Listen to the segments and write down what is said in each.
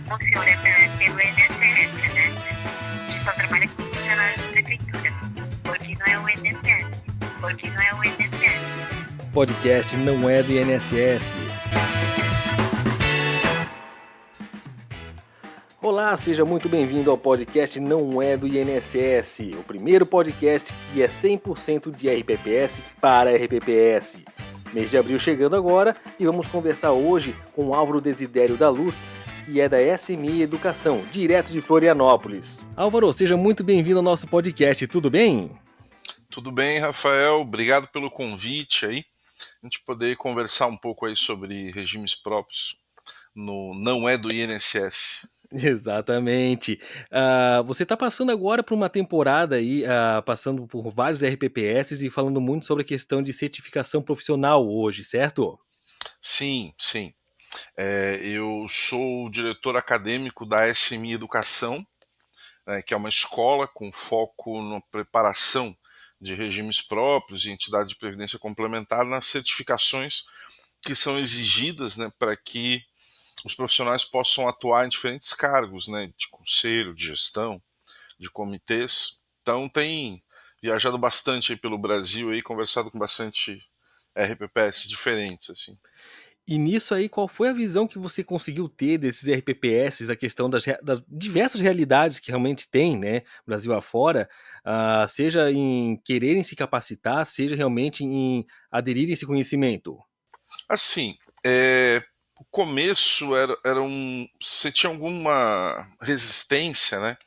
O senhor é pelo INSS, né? A gente só trabalha com funcionários da prefeitura. Porque não é o INSS. Porque não é o INSS. Podcast não é do INSS. Olá, seja muito bem-vindo ao podcast Não é do INSS, o primeiro podcast que é 100% de RPPS para RPPS. Mês de abril chegando agora e vamos conversar hoje com Álvaro Desidério da Luz, que é da SMI Educação, direto de Florianópolis. Álvaro, seja muito bem-vindo ao nosso podcast, tudo bem? Tudo bem, Rafael, obrigado pelo convite aí, a gente poder conversar um pouco aí sobre regimes próprios no Não é do INSS. Exatamente. Você está passando agora por uma temporada aí, passando por vários RPPS e falando muito sobre a questão de certificação profissional hoje, certo? Sim. Eu sou o diretor acadêmico da SMI Educação, que é uma escola com foco na preparação de regimes próprios e entidade de previdência complementar nas certificações que são exigidas, né, para que os profissionais possam atuar em diferentes cargos, né, de conselho, de gestão, de comitês. Então tem viajado bastante aí pelo Brasil e conversado com bastante RPPS diferentes, assim. E nisso aí, qual foi a visão que você conseguiu ter desses RPPS, a questão das diversas realidades que realmente tem, né, Brasil afora, seja em quererem se capacitar, seja realmente em aderirem a esse conhecimento? Assim, o começo você tinha alguma resistência, né?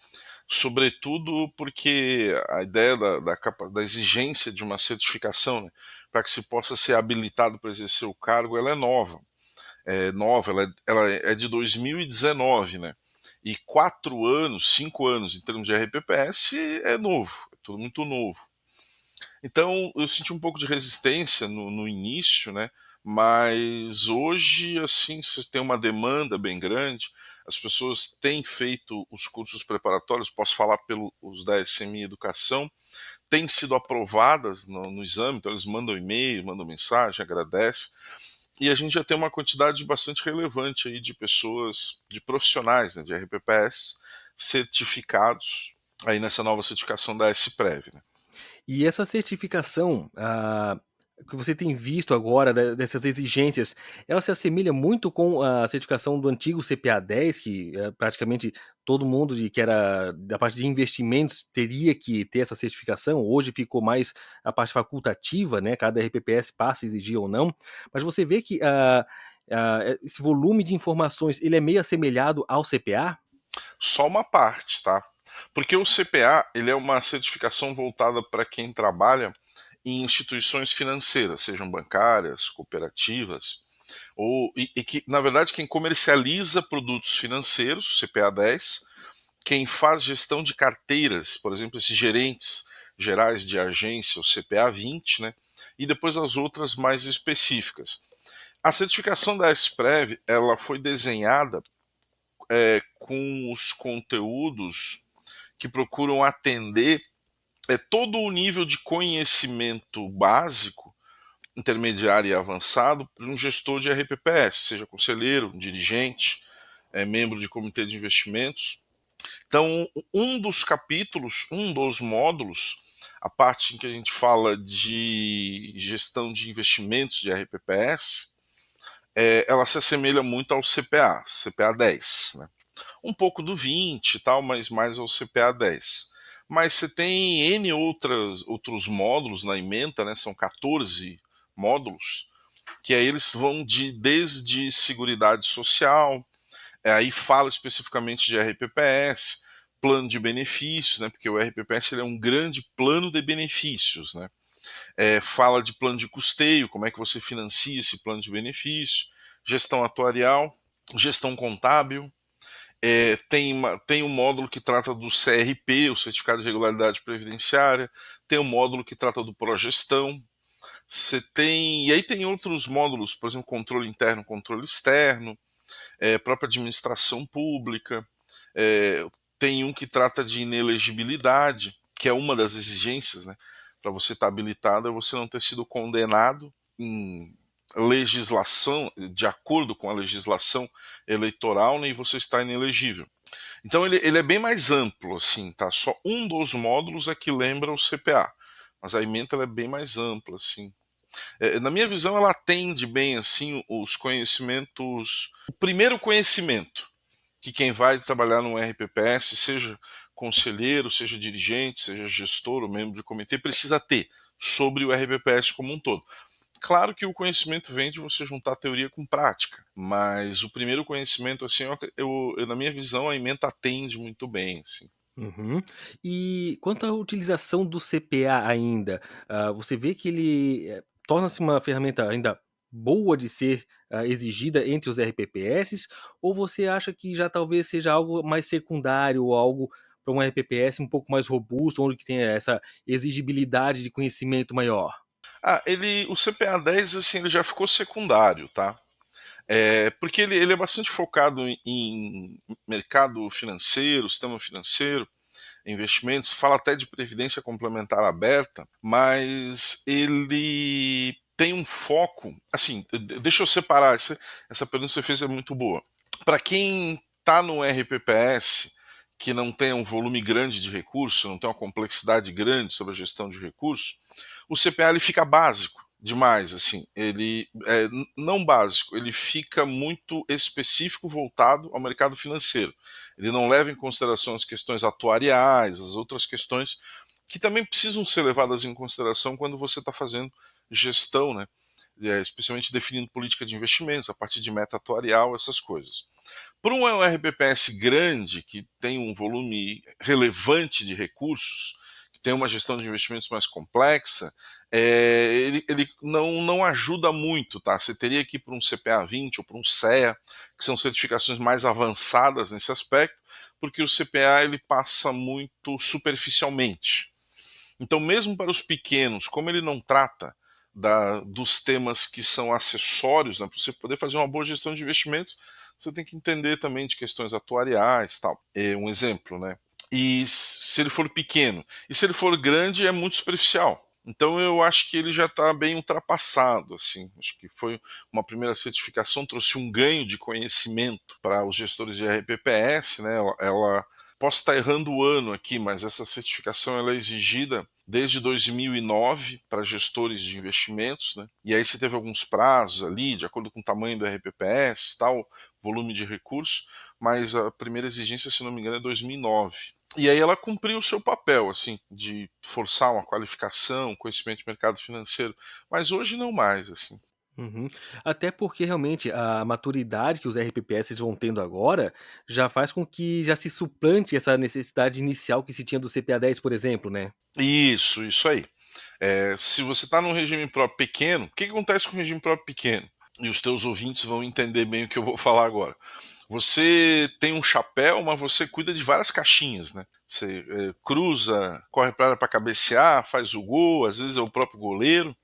Sobretudo porque a ideia da exigência de uma certificação, né, para que se possa ser habilitado para exercer o cargo, ela é nova. Ela é de 2019, né? E 4 anos, 5 anos em termos de RPPS é novo, é tudo muito novo. Então eu senti um pouco de resistência no início, né? Mas hoje, assim, você tem uma demanda bem grande, as pessoas têm feito os cursos preparatórios, posso falar pelos da SMI Educação, têm sido aprovadas no exame, então eles mandam e-mail, mandam mensagem, agradecem, e a gente já tem uma quantidade bastante relevante aí de pessoas, de profissionais, né, de RPPS, certificados aí nessa nova certificação da SPREV, né? E essa certificação, que você tem visto agora dessas exigências, ela se assemelha muito com a certificação do antigo CPA-10, que praticamente todo mundo que era da parte de investimentos teria que ter essa certificação. Hoje ficou mais a parte facultativa, né? Cada RPPS passa a exigir ou não. Mas você vê que esse volume de informações ele é meio assemelhado ao CPA? Só uma parte, tá? Porque o CPA ele é uma certificação voltada para quem trabalha em instituições financeiras, sejam bancárias, cooperativas, e que, na verdade, quem comercializa produtos financeiros, CPA 10, quem faz gestão de carteiras, por exemplo, esses gerentes gerais de agência, o CPA 20, né? E depois as outras mais específicas. A certificação da SPREV, ela foi desenhada com os conteúdos que procuram atender todo o nível de conhecimento básico, intermediário e avançado de um gestor de RPPS, seja conselheiro, dirigente, membro de comitê de investimentos. Então, um dos capítulos, um dos módulos, a parte em que a gente fala de gestão de investimentos de RPPS, ela se assemelha muito ao CPA 10, né? Um pouco do 20 e tal, mas mais ao CPA 10. Mas você tem N outros módulos na ementa, né? São 14 módulos, que aí eles vão desde Seguridade Social, aí fala especificamente de RPPS, plano de benefícios, né? Porque o RPPS ele é um grande plano de benefícios, né? Fala de plano de custeio, como é que você financia esse plano de benefício, gestão atuarial, gestão contábil, tem um módulo que trata do CRP, o Certificado de Regularidade Previdenciária, tem um módulo que trata do Progestão, e aí tem outros módulos, por exemplo, controle interno, controle externo, própria administração pública, tem um que trata de inelegibilidade, que é uma das exigências, né, para você estar habilitado, é você não ter sido condenado em legislação, de acordo com a legislação eleitoral, né, e você está inelegível. Então ele é bem mais amplo, assim, tá? Só um dos módulos é que lembra o CPA, mas a ementa ela é bem mais ampla, assim. Na minha visão, ela atende bem, assim, os conhecimentos. O primeiro conhecimento que quem vai trabalhar no RPPS, seja conselheiro, seja dirigente, seja gestor ou membro de comitê, precisa ter sobre o RPPS como um todo. Claro que o conhecimento vem de você juntar teoria com prática, mas o primeiro conhecimento, assim, na minha visão, a ementa atende muito bem, assim. Uhum. E quanto à utilização do CPA ainda, você vê que ele, torna-se uma ferramenta ainda boa de ser, exigida entre os RPPS, ou você acha que já talvez seja algo mais secundário ou algo para um RPPS um pouco mais robusto, onde que tenha essa exigibilidade de conhecimento maior? O CPA 10, assim, ele já ficou secundário, tá? Porque ele é bastante focado em mercado financeiro, sistema financeiro, investimentos, fala até de previdência complementar aberta, mas ele tem um foco, assim, deixa eu separar, essa pergunta que você fez é muito boa. Para quem está no RPPS, que não tem um volume grande de recursos, não tem uma complexidade grande sobre a gestão de recursos, o CPA ele fica básico demais, assim, ele não básico, ele fica muito específico, voltado ao mercado financeiro. Ele não leva em consideração as questões atuariais, as outras questões que também precisam ser levadas em consideração quando você está fazendo gestão, né? Especialmente definindo política de investimentos, a partir de meta atuarial, essas coisas. Para um RBPS grande, que tem um volume relevante de recursos, que tem uma gestão de investimentos mais complexa, ele não ajuda muito, tá? Você teria que ir para um CPA 20 ou para um CEA, que são certificações mais avançadas nesse aspecto, porque o CPA ele passa muito superficialmente. Então, mesmo para os pequenos, como ele não trata dos temas que são acessórios, né, para você poder fazer uma boa gestão de investimentos, você tem que entender também de questões atuariais, tal. É um exemplo, né? E se ele for pequeno, e se ele for grande, é muito superficial. Então eu acho que ele já está bem ultrapassado, assim. Acho que foi uma primeira certificação, trouxe um ganho de conhecimento para os gestores de RPPS, né? Posso estar errando o ano aqui, mas essa certificação ela é exigida desde 2009 para gestores de investimentos, né? E aí você teve alguns prazos ali, de acordo com o tamanho do RPPS, tal, volume de recursos, mas a primeira exigência, se não me engano, é 2009. E aí ela cumpriu o seu papel, assim, de forçar uma qualificação, conhecimento de mercado financeiro, mas hoje não mais, assim. Uhum. Até porque realmente a maturidade que os RPPS vão tendo agora, já faz com que já se suplante essa necessidade inicial que se tinha do CPA 10, por exemplo, né? Isso aí. Se você está num regime próprio pequeno, o que acontece com o regime próprio pequeno? E os teus ouvintes vão entender bem o que eu vou falar agora. Você tem um chapéu, mas você cuida de várias caixinhas, né? Você cruza, corre para a área para cabecear, faz o gol, às vezes é o próprio goleiro.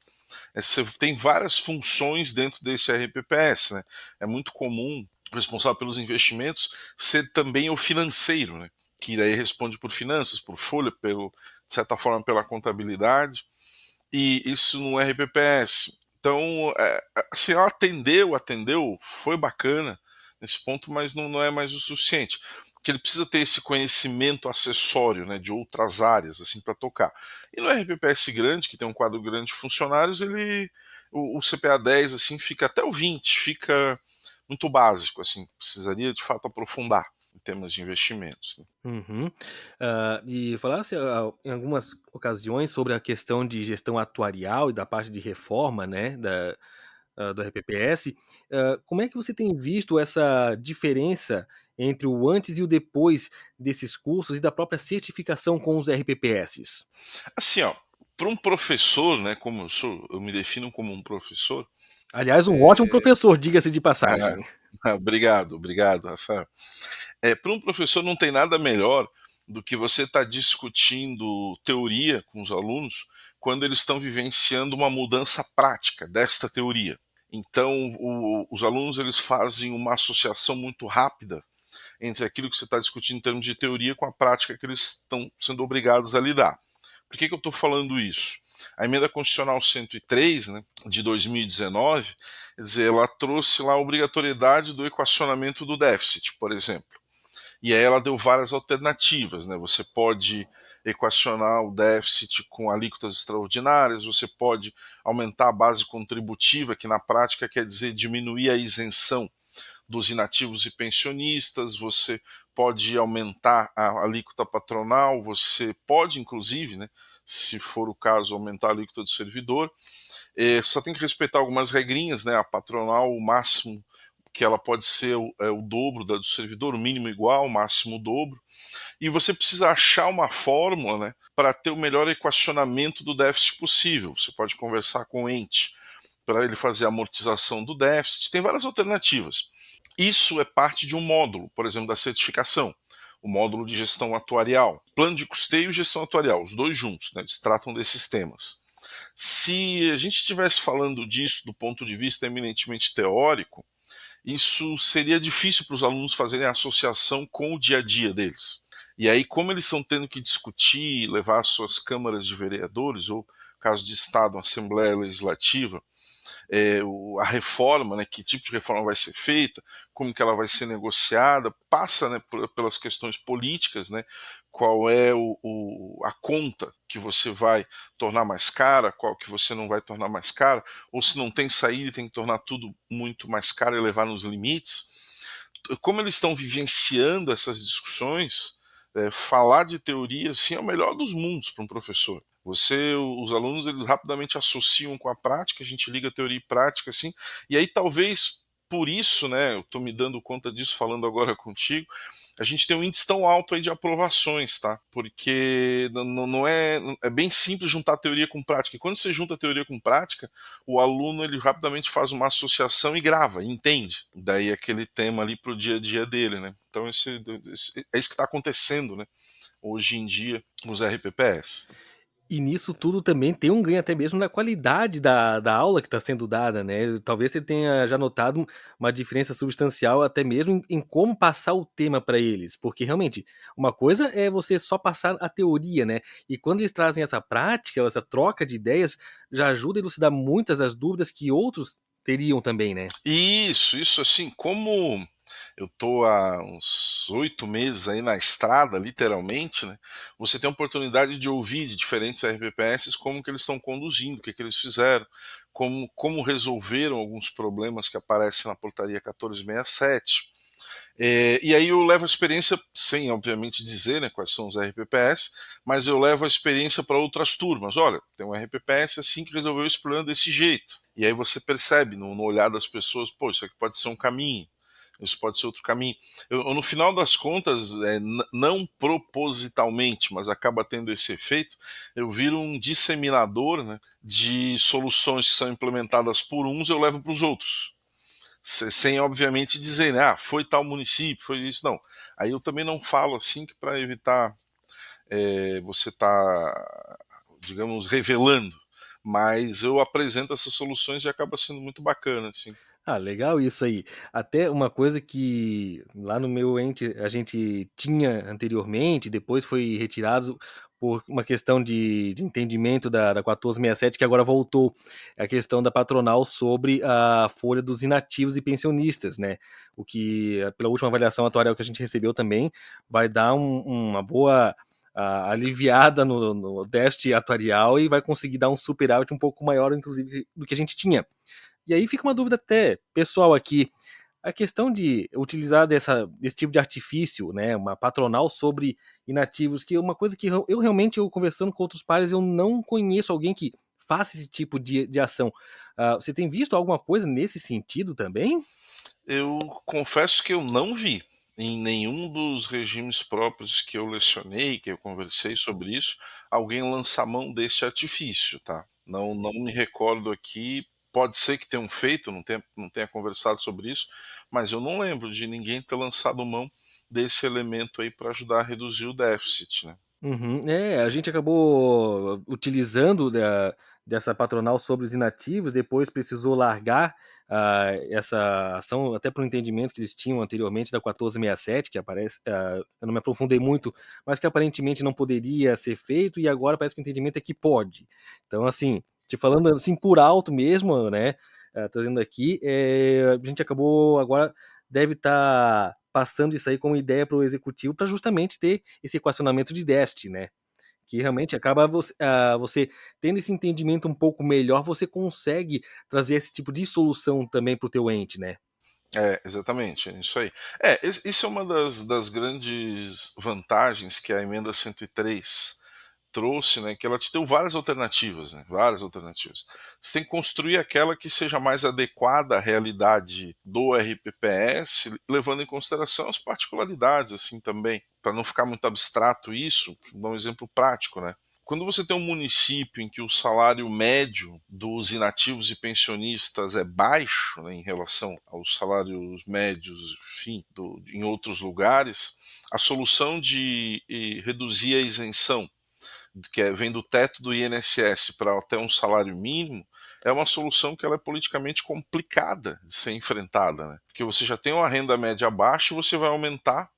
Você tem várias funções dentro desse RPPS, né? É muito comum o responsável pelos investimentos ser também o financeiro, né? Que daí responde por finanças, por folha, de certa forma pela contabilidade, e isso no RPPS. Então, se ela atendeu, foi bacana nesse ponto, mas não é mais o suficiente. Porque ele precisa ter esse conhecimento acessório, né, de outras áreas, assim, para tocar. E no RPPS grande, que tem um quadro grande de funcionários, o CPA 10, assim, fica até o 20, fica muito básico, assim, precisaria de fato aprofundar em termos de investimentos, né? Uhum. E falasse, em algumas ocasiões sobre a questão de gestão atuarial e da parte de reforma, né, do RPPS. Como é que você tem visto essa diferença entre o antes e o depois desses cursos e da própria certificação com os RPPS? Assim, ó, para um professor, né, como eu sou, eu me defino como um professor. Aliás, um ótimo é, professor, diga-se de passagem. obrigado, Rafael. Para um professor não tem nada melhor do que você estar discutindo teoria com os alunos quando eles estão vivenciando uma mudança prática desta teoria. Então, os alunos eles fazem uma associação muito rápida entre aquilo que você está discutindo em termos de teoria com a prática que eles estão sendo obrigados a lidar. Por que eu estou falando isso? A emenda constitucional 103, né, de 2019, quer dizer, ela trouxe lá a obrigatoriedade do equacionamento do déficit, por exemplo. E aí ela deu várias alternativas, né? Você pode equacionar o déficit com alíquotas extraordinárias, você pode aumentar a base contributiva, que na prática quer dizer diminuir a isenção dos inativos e pensionistas, você pode aumentar a alíquota patronal, você pode, inclusive, né, se for o caso, aumentar a alíquota do servidor. Só tem que respeitar algumas regrinhas, né? A patronal, o máximo que ela pode ser o dobro da do servidor, o mínimo igual, o máximo o dobro. E você precisa achar uma fórmula, né, para ter o melhor equacionamento do déficit possível. Você pode conversar com o ente para ele fazer a amortização do déficit. Tem várias alternativas. Isso é parte de um módulo, por exemplo, da certificação, o módulo de gestão atuarial. Plano de custeio e gestão atuarial, os dois juntos, né, eles tratam desses temas. Se a gente estivesse falando disso do ponto de vista eminentemente teórico, isso seria difícil para os alunos fazerem a associação com o dia a dia deles. E aí, como eles estão tendo que discutir, levar às suas câmaras de vereadores, ou caso de Estado, uma Assembleia Legislativa, a reforma, né, que tipo de reforma vai ser feita, como que ela vai ser negociada, passa, né, pelas questões políticas, né, qual é a conta que você vai tornar mais cara, qual que você não vai tornar mais cara, ou se não tem saída tem que tornar tudo muito mais caro e levar nos limites. Como eles estão vivenciando essas discussões, falar de teoria assim, é o melhor dos mundos para um professor. Os alunos, eles rapidamente associam com a prática, a gente liga teoria e prática, assim, e aí talvez por isso, né, eu estou me dando conta disso falando agora contigo, a gente tem um índice tão alto aí de aprovações, tá? Porque não é bem simples juntar teoria com prática. E quando você junta teoria com prática, o aluno ele rapidamente faz uma associação e grava, entende. Daí aquele tema ali para o dia a dia dele, né? Então é isso que está acontecendo, né? Hoje em dia nos RPPS. E nisso tudo também tem um ganho até mesmo na qualidade da aula que está sendo dada, né? Talvez você tenha já notado uma diferença substancial até mesmo em como passar o tema para eles, porque realmente uma coisa é você só passar a teoria, né? E quando eles trazem essa prática, essa troca de ideias, já ajuda a elucidar muitas das dúvidas que outros teriam também, né? Isso assim, como eu tô há uns 8 meses aí na estrada, literalmente, né, você tem a oportunidade de ouvir de diferentes RPPS como que eles estão conduzindo, o que que eles fizeram, como resolveram alguns problemas que aparecem na portaria 1467. E aí eu levo a experiência, sem obviamente dizer, né, quais são os RPPS, mas eu levo a experiência para outras turmas. Olha, tem um RPPS assim que resolveu esse problema desse jeito. E aí você percebe no olhar das pessoas, pô, isso aqui pode ser um caminho, isso pode ser outro caminho. No final das contas, não propositalmente, mas acaba tendo esse efeito, eu viro um disseminador, né, de soluções que são implementadas por uns, eu levo para os outros. Sem obviamente dizer, né, foi tal município, foi isso, não. Aí eu também não falo assim que para evitar você tá, digamos, revelando, mas eu apresento essas soluções e acaba sendo muito bacana, assim. Ah, legal isso aí. Até uma coisa que lá no meu ente a gente tinha anteriormente, depois foi retirado por uma questão de entendimento da 1467, que agora voltou, é a questão da patronal sobre a folha dos inativos e pensionistas, né? O que, pela última avaliação atuarial que a gente recebeu também, vai dar uma boa aliviada no déficit atuarial e vai conseguir dar um superávit um pouco maior, inclusive, do que a gente tinha. E aí fica uma dúvida até pessoal aqui, a questão de utilizar desse tipo de artifício, né, uma patronal sobre inativos, que é uma coisa que eu realmente, eu conversando com outros pares, eu não conheço alguém que faça esse tipo de ação. Você tem visto alguma coisa nesse sentido também? Eu confesso que eu não vi em nenhum dos regimes próprios que eu lecionei, que eu conversei sobre isso, alguém lançar mão desse artifício, tá? Não me recordo aqui, pode ser que tenham feito, não tenha conversado sobre isso, mas eu não lembro de ninguém ter lançado mão desse elemento aí para ajudar a reduzir o déficit, né? Uhum. É, a gente acabou utilizando dessa patronal sobre os inativos, depois precisou largar essa ação, até para o entendimento que eles tinham anteriormente da 1467, que aparece, eu não me aprofundei muito, mas que aparentemente não poderia ser feito, e agora parece que o entendimento é que pode. Então, assim, te falando assim por alto mesmo, né, trazendo aqui, a gente acabou agora, deve estar passando isso aí como ideia para o executivo, para justamente ter esse equacionamento de déficit, né? Que realmente acaba você tendo esse entendimento um pouco melhor, você consegue trazer esse tipo de solução também para o teu ente, né? Exatamente, é isso aí. Isso é uma das grandes vantagens que a emenda 103 trouxe, né, que ela te deu várias alternativas, né, várias alternativas. Você tem que construir aquela que seja mais adequada à realidade do RPPS, levando em consideração as particularidades, assim, também, para não ficar muito abstrato isso. Vou dar um exemplo prático, né. Quando você tem um município em que o salário médio dos inativos e pensionistas é baixo, né, em relação aos salários médios, enfim, em outros lugares, a solução de reduzir a isenção, vem do teto do INSS para até um salário mínimo, é uma solução que ela é politicamente complicada de ser enfrentada, né? Porque você já tem uma renda média baixa e você vai aumentar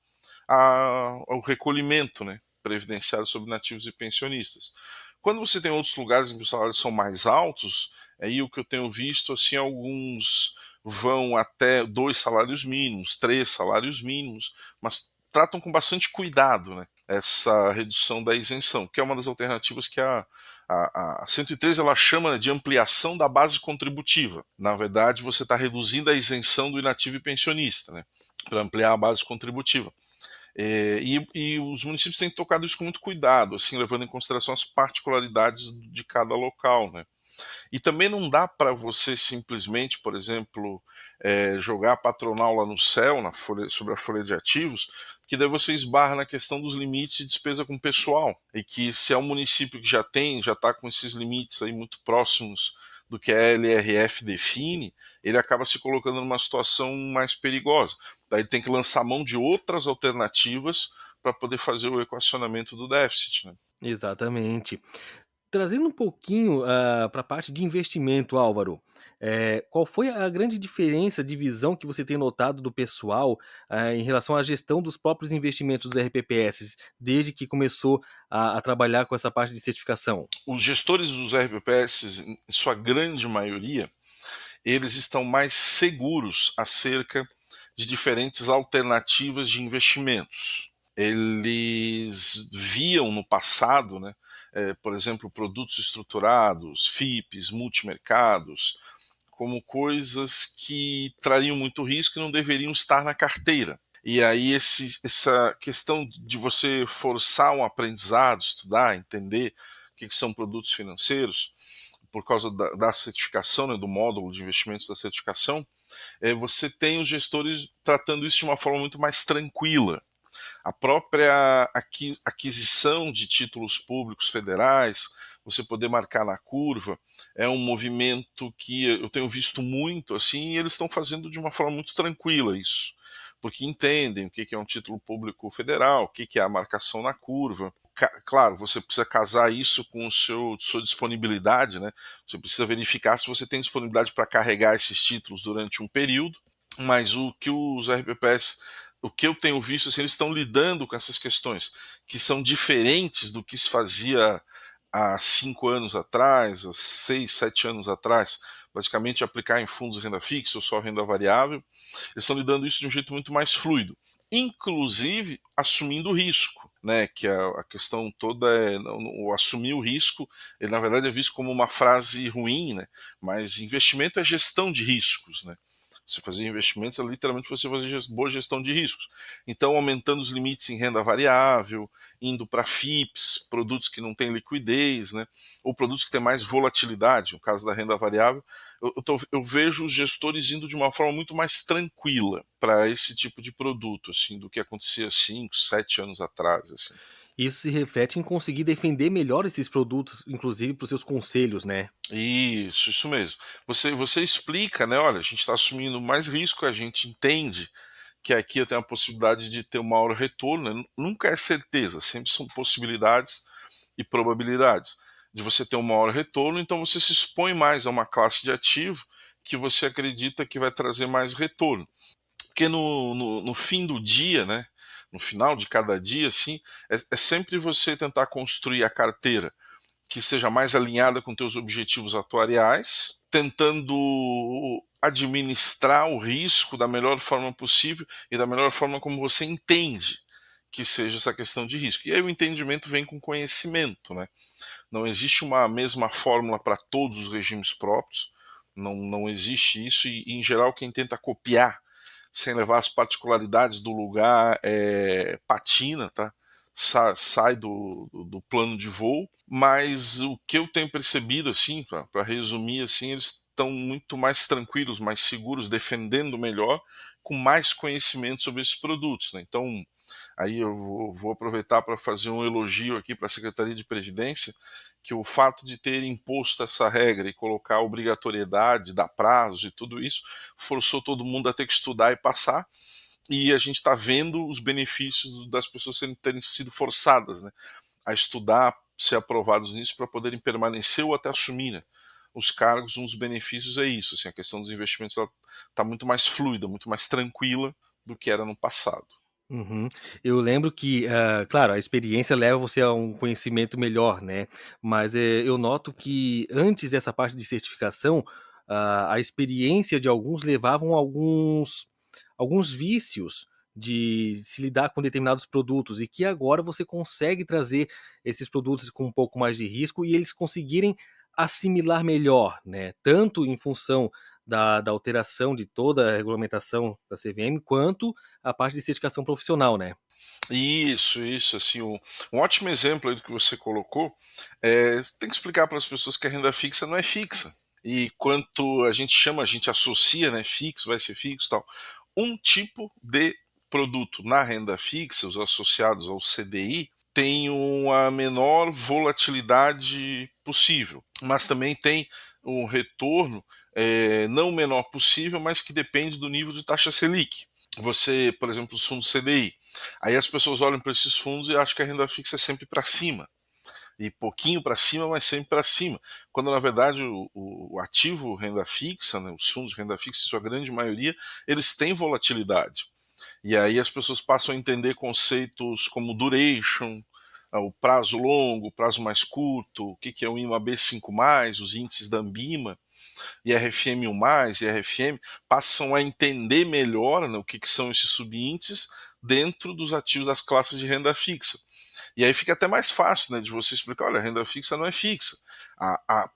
o recolhimento, né, previdenciário sobre nativos e pensionistas. Quando você tem outros lugares em que os salários são mais altos, aí o que eu tenho visto, assim, alguns vão até 2 salários mínimos, 3 salários mínimos, mas tratam com bastante cuidado, né, essa redução da isenção, que é uma das alternativas que a 103 ela chama de ampliação da base contributiva. Na verdade, você está reduzindo a isenção do inativo e pensionista, né, para ampliar a base contributiva. E os municípios têm tocado isso com muito cuidado, assim, levando em consideração as particularidades de cada local, né? E também não dá para você simplesmente, por exemplo, jogar a patronal lá no céu, sobre a folha de ativos, que daí você esbarra na questão dos limites de despesa com pessoal. E que se é um município que já está com esses limites aí muito próximos do que a LRF define, ele acaba se colocando numa situação mais perigosa. Daí tem que lançar mão de outras alternativas para poder fazer o equacionamento do déficit, né? Exatamente. Trazendo um pouquinho, para a parte de investimento, Álvaro, qual foi a grande diferença de visão que você tem notado do pessoal, em relação à gestão dos próprios investimentos dos RPPS, desde que começou a trabalhar com essa parte de certificação? Os gestores dos RPPS, em sua grande maioria, eles estão mais seguros acerca de diferentes alternativas de investimentos. Eles viam no passado, né, por exemplo, produtos estruturados, FIPs, multimercados, como coisas que trariam muito risco e não deveriam estar na carteira. E aí essa questão de você forçar um aprendizado, estudar, entender o que são produtos financeiros, por causa da certificação, né, do módulo de investimentos da certificação, você tem os gestores tratando isso de uma forma muito mais tranquila. A própria aquisição de títulos públicos federais, você poder marcar na curva, é um movimento que eu tenho visto muito assim, e eles estão fazendo de uma forma muito tranquila isso, porque entendem o que é um título público federal, o que é a marcação na curva. Claro, você precisa casar isso com sua disponibilidade, né? Você precisa verificar se você tem disponibilidade para carregar esses títulos durante um período, mas o que os RPPs, o que eu tenho visto, assim, eles estão lidando com essas questões que são diferentes do que se fazia há 5 anos atrás, há 6, 7 anos atrás, basicamente aplicar em fundos de renda fixa ou só renda variável. Eles estão lidando isso de um jeito muito mais fluido, inclusive assumindo o risco, né? Que a questão toda é o assumir o risco, ele na verdade é visto como uma frase ruim, né? Mas investimento é gestão de riscos, né? Você fazer investimentos é literalmente você fazer boa gestão de riscos. Então, aumentando os limites em renda variável, indo para FIPS, produtos que não têm liquidez, né? Ou produtos que têm mais volatilidade, no caso da renda variável, eu vejo os gestores indo de uma forma muito mais tranquila para esse tipo de produto, assim, do que acontecia 5, 7 anos atrás, assim. Isso se reflete em conseguir defender melhor esses produtos, inclusive para os seus conselhos, né? Isso mesmo. Você explica, né? Olha, a gente está assumindo mais risco, a gente entende que aqui eu tenho a possibilidade de ter um maior retorno, né? Nunca é certeza, sempre são possibilidades e probabilidades de você ter um maior retorno, então você se expõe mais a uma classe de ativo que você acredita que vai trazer mais retorno. Porque no fim do dia, né, no final de cada dia, assim, é sempre você tentar construir a carteira que esteja mais alinhada com teus objetivos atuariais, tentando administrar o risco da melhor forma possível e da melhor forma como você entende que seja essa questão de risco. E aí o entendimento vem com conhecimento, né? Não existe uma mesma fórmula para todos os regimes próprios, não existe isso, e em geral quem tenta copiar sem levar as particularidades do lugar patina, tá? Sai do plano de voo, mas o que eu tenho percebido, assim, para resumir, assim, eles estão muito mais tranquilos, mais seguros, defendendo melhor, com mais conhecimento sobre esses produtos, né? Então, aí eu vou aproveitar para fazer um elogio aqui para a Secretaria de Previdência, que o fato de ter imposto essa regra e colocar a obrigatoriedade, dar prazos e tudo isso, forçou todo mundo a ter que estudar e passar, e a gente está vendo os benefícios das pessoas terem sido forçadas, né, a estudar, ser aprovados nisso para poderem permanecer ou até assumir, né, os cargos. Um dos benefícios é isso, assim, a questão dos investimentos está muito mais fluida, muito mais tranquila do que era no passado. Uhum. Eu lembro que, claro, a experiência leva você a um conhecimento melhor, né, mas, eu noto que antes dessa parte de certificação, a experiência de alguns levavam a alguns vícios de se lidar com determinados produtos, e que agora você consegue trazer esses produtos com um pouco mais de risco e eles conseguirem assimilar melhor, né, tanto em função da alteração de toda a regulamentação da CVM, quanto a parte de certificação profissional, né? Isso, assim, um ótimo exemplo aí do que você colocou, você tem que explicar para as pessoas que a renda fixa não é fixa. E quanto a gente associa, né, fixo, vai ser fixo, tal. Um tipo de produto na renda fixa, os associados ao CDI, tem uma menor volatilidade possível, mas também tem um retorno não o menor possível, mas que depende do nível de taxa Selic. Você, por exemplo, os fundos CDI, aí as pessoas olham para esses fundos e acham que a renda fixa é sempre para cima, e pouquinho para cima, mas sempre para cima, quando na verdade o ativo renda fixa, né, os fundos de renda fixa, em sua grande maioria, eles têm volatilidade. E aí as pessoas passam a entender conceitos como duration, o prazo longo, o prazo mais curto, o que é o IMA B5+, os índices da Ambima, IRFM1+, IRFM, passam a entender melhor, né, o que são esses subíndices dentro dos ativos das classes de renda fixa. E aí fica até mais fácil, né, de você explicar, olha, a renda fixa não é fixa.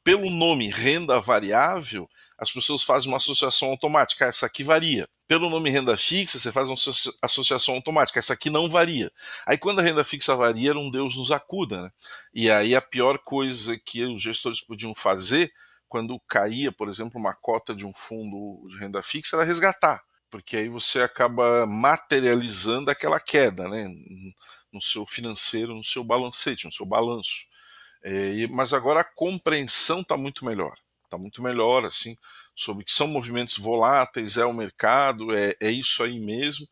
Pelo nome renda variável, as pessoas fazem uma associação automática, essa aqui varia. Pelo nome renda fixa, você faz uma associação automática, essa aqui não varia. Aí quando a renda fixa varia, um Deus nos acuda, né? E aí a pior coisa que os gestores podiam fazer, quando caía, por exemplo, uma cota de um fundo de renda fixa, era resgatar, porque aí você acaba materializando aquela queda, né, no seu financeiro, no seu balancete, no seu balanço. Mas agora a compreensão está muito melhor, assim, sobre que são movimentos voláteis, é o mercado, é isso aí mesmo,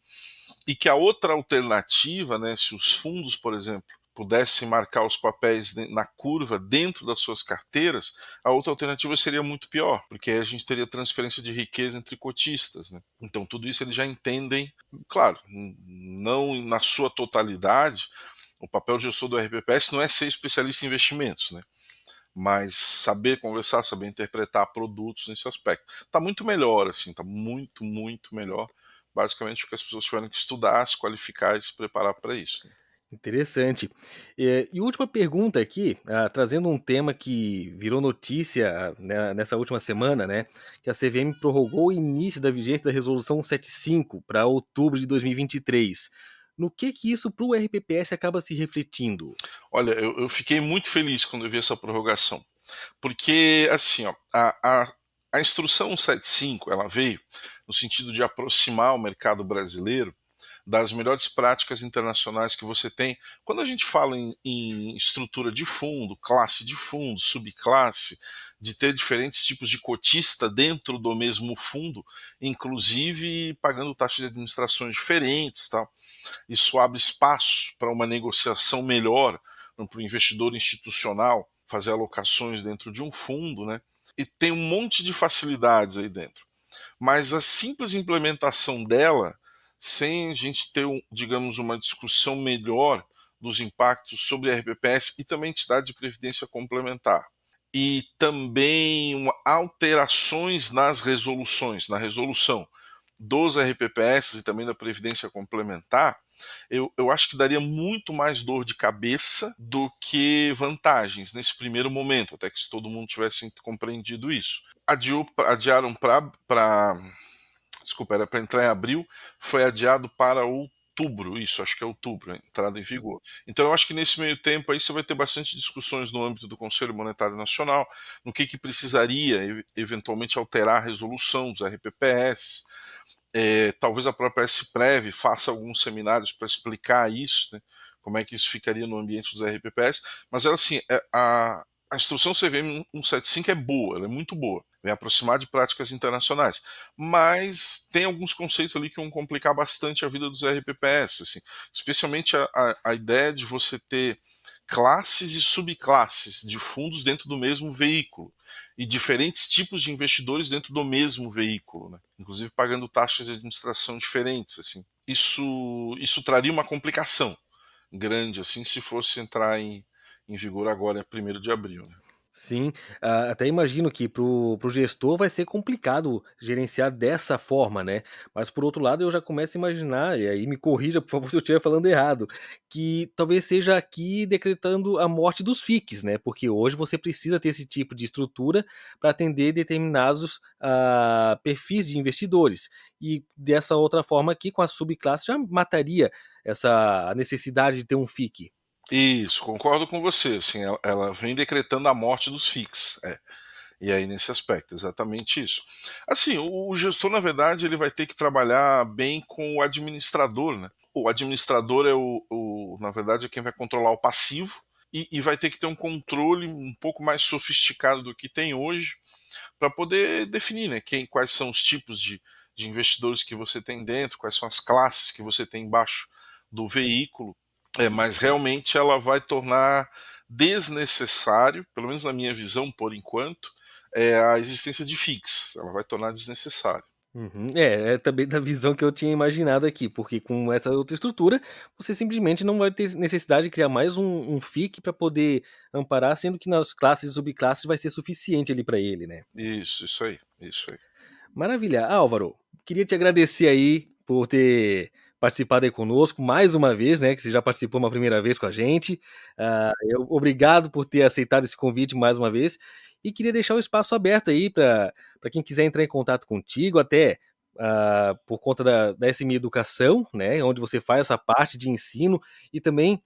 e que a outra alternativa, né, se os fundos, por exemplo, pudessem marcar os papéis na curva dentro das suas carteiras, a outra alternativa seria muito pior, porque aí a gente teria transferência de riqueza entre cotistas, né? Então tudo isso eles já entendem, claro, não na sua totalidade. O papel de gestor do RPPS não é ser especialista em investimentos, né? Mas saber conversar, saber interpretar produtos nesse aspecto. Está muito melhor, assim, está muito, muito melhor. Basicamente porque as pessoas tiveram que estudar, se qualificar e se preparar para isso, né? Interessante. E última pergunta aqui, trazendo um tema que virou notícia, né, nessa última semana, né, que a CVM prorrogou o início da vigência da Resolução 75 para outubro de 2023. No que isso para o RPPS acaba se refletindo? Olha, eu fiquei muito feliz quando eu vi essa prorrogação, porque, assim, ó, a instrução 175, ela veio no sentido de aproximar o mercado brasileiro das melhores práticas internacionais que você tem. Quando a gente fala em estrutura de fundo, classe de fundo, subclasse, de ter diferentes tipos de cotista dentro do mesmo fundo, inclusive pagando taxas de administrações diferentes, tal. Isso abre espaço para uma negociação melhor para o investidor institucional fazer alocações dentro de um fundo, né? e tem um monte de facilidades aí dentro. Mas a simples implementação dela, sem a gente ter, digamos, uma discussão melhor dos impactos sobre a RPPS e também entidade de previdência complementar, e também alterações nas resoluções, na resolução dos RPPS e também da Previdência Complementar, eu acho que daria muito mais dor de cabeça do que vantagens nesse primeiro momento, até que se todo mundo tivesse compreendido isso. Adiaram desculpa, era para entrar em abril, foi adiado para outubro, isso, acho que é outubro, a entrada em vigor. Então eu acho que nesse meio tempo aí você vai ter bastante discussões no âmbito do Conselho Monetário Nacional, no que precisaria eventualmente alterar a resolução dos RPPS, talvez a própria SPREV faça alguns seminários para explicar isso, né, como é que isso ficaria no ambiente dos RPPS, mas ela, assim, a instrução CVM 175 é boa, ela é muito boa, vem aproximar de práticas internacionais, mas tem alguns conceitos ali que vão complicar bastante a vida dos RPPS, assim, especialmente a ideia de você ter classes e subclasses de fundos dentro do mesmo veículo e diferentes tipos de investidores dentro do mesmo veículo, né? Inclusive pagando taxas de administração diferentes, assim. Isso traria uma complicação grande, assim, se fosse entrar em vigor agora, 1º de abril, né? Sim, até imagino que para o gestor vai ser complicado gerenciar dessa forma, né. Mas por outro lado eu já começo a imaginar, e aí me corrija por favor se eu estiver falando errado, que talvez seja aqui decretando a morte dos FICs, né, porque hoje você precisa ter esse tipo de estrutura para atender determinados, perfis de investidores. E dessa outra forma aqui com a subclasse já mataria essa necessidade de ter um FIC. Isso, concordo com você, assim, ela vem decretando a morte dos FICs, e aí nesse aspecto, exatamente isso. Assim, o gestor, na verdade, ele vai ter que trabalhar bem com o administrador, né? O administrador é na verdade, é quem vai controlar o passivo e vai ter que ter um controle um pouco mais sofisticado do que tem hoje para poder definir, né, quais são os tipos de investidores que você tem dentro, quais são as classes que você tem embaixo do veículo, mas realmente ela vai tornar desnecessário, pelo menos na minha visão, por enquanto, a existência de FIIs. Ela vai tornar desnecessário. Uhum. É também da visão que eu tinha imaginado aqui, porque com essa outra estrutura, você simplesmente não vai ter necessidade de criar mais um FIC para poder amparar, sendo que nas classes e subclasses vai ser suficiente ali para ele, né. Isso aí, isso aí. Maravilha. Álvaro, queria te agradecer aí por ter participado aí conosco mais uma vez, né, que você já participou uma primeira vez com a gente. Obrigado por ter aceitado esse convite mais uma vez e queria deixar o espaço aberto aí para quem quiser entrar em contato contigo, até, por conta da SMI Educação, né, onde você faz essa parte de ensino e também,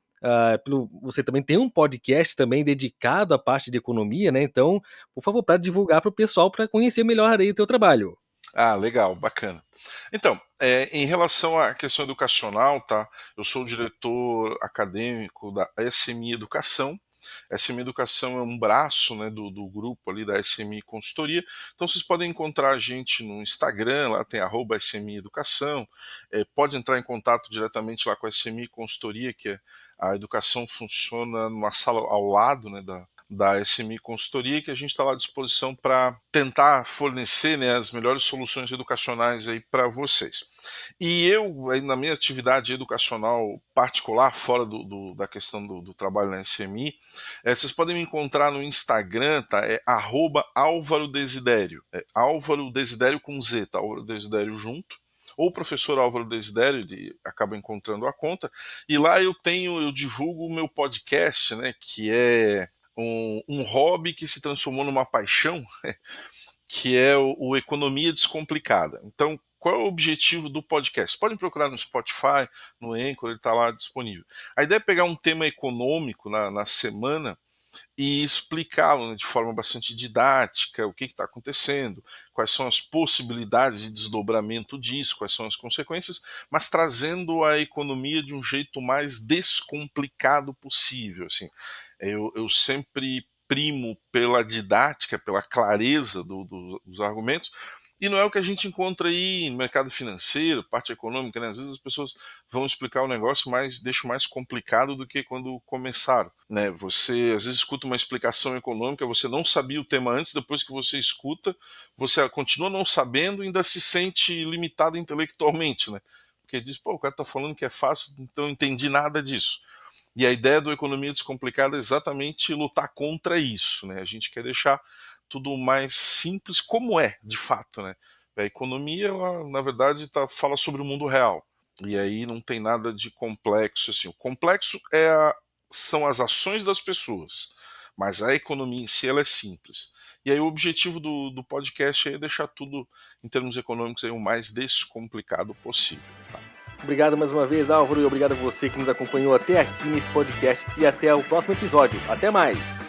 você também tem um podcast também dedicado à parte de economia, né, então, por favor, para divulgar para o pessoal, para conhecer melhor aí o teu trabalho. Ah, legal, bacana. Então, em relação à questão educacional, tá? Eu sou o diretor acadêmico da SMI Educação. SMI Educação é um braço, né, do grupo ali da SMI Consultoria. Então vocês podem encontrar a gente no Instagram, lá tem @SMI Educação. Pode entrar em contato diretamente lá com a SMI Consultoria, que a educação funciona numa sala ao lado, né, da SMI Consultoria, que a gente está lá à disposição para tentar fornecer, né, as melhores soluções educacionais aí para vocês. E eu, aí, na minha atividade educacional particular, fora da questão do trabalho na SMI, vocês podem me encontrar no Instagram, tá? É @Álvaro Desidério. É Álvaro Desidério com Z, tá? Álvaro Desidério junto. Ou o professor Álvaro Desidério, ele acaba encontrando a conta. E lá eu divulgo o meu podcast, né? Que é um hobby que se transformou numa paixão, que é o Economia Descomplicada. Então, qual é o objetivo do podcast? Podem procurar no Spotify, no Anchor, ele está lá disponível. A ideia é pegar um tema econômico na semana e explicá-lo, né, de forma bastante didática, o que está acontecendo, quais são as possibilidades de desdobramento disso, quais são as consequências, mas trazendo a economia de um jeito mais descomplicado possível. Assim. Eu sempre primo pela didática, pela clareza dos argumentos, E não é o que a gente encontra aí no mercado financeiro, parte econômica, né? Às vezes as pessoas vão explicar o negócio, mas deixam mais complicado do que quando começaram, né? Você às vezes escuta uma explicação econômica, você não sabia o tema antes, depois que você escuta, você continua não sabendo e ainda se sente limitado intelectualmente, né? Porque diz, pô, o cara tá falando que é fácil, então eu não entendi nada disso. E a ideia do Economia Descomplicada é exatamente lutar contra isso, né? A gente quer deixar tudo mais simples como é, de fato, né? A economia, ela, na verdade, fala sobre o mundo real. E aí não tem nada de complexo, assim. O complexo são as ações das pessoas, mas a economia em si, ela é simples. E aí o objetivo do podcast é deixar tudo, em termos econômicos, aí, o mais descomplicado possível, tá? Obrigado mais uma vez, Álvaro, e obrigado a você que nos acompanhou até aqui nesse podcast e até o próximo episódio. Até mais!